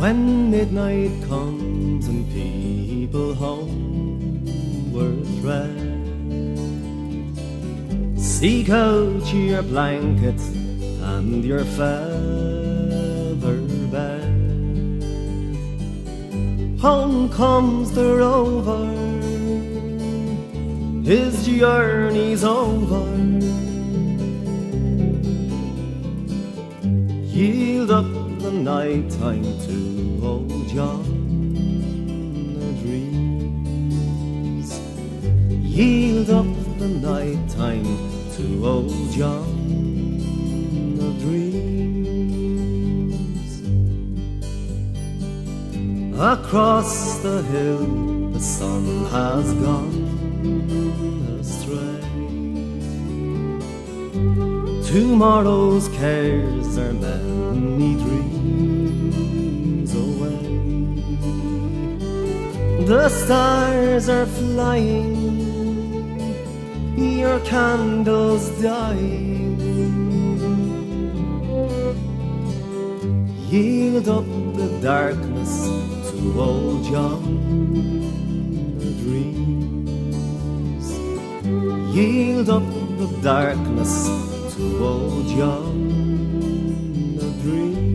When midnight comes and people homeward thread, seek out your blanket and your feather bed. Home comes the rover, his journey's over. Yield up the night time to old John the dreams. Yield up the night time to old John the dreams. Across the hill the sun has gone astray. Tomorrow's cares are many dreams away. The stars are flying, your candle's dying. Yield up the darkness to old John the dreams. Yield up the darkness to old John the dreams.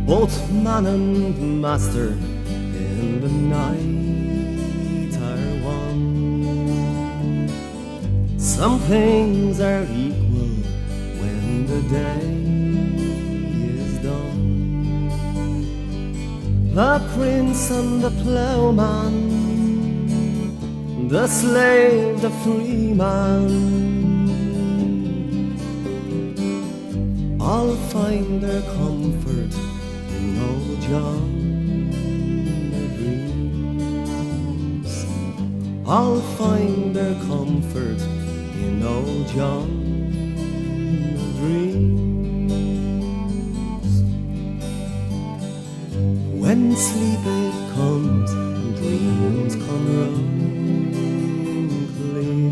Both man and master in the night are one. Some things are equal when the day is done. The prince and the plowman, the slave, the free man, all find their comfort in old John the dreams. All find their comfort in old John the dreams. When sleep it comes and dreams come round clear,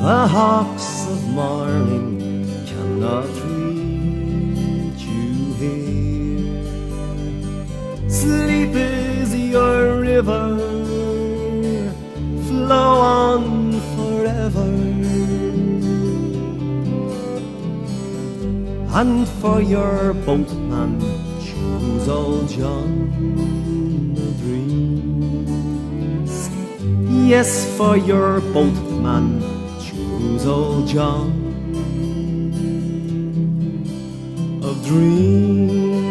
the hawks of morning cannot reach you here. Sleep is your river, flow on forever. And for your boatman, choose old John the dreams. Yes, for your boatman, choose old John of dreams.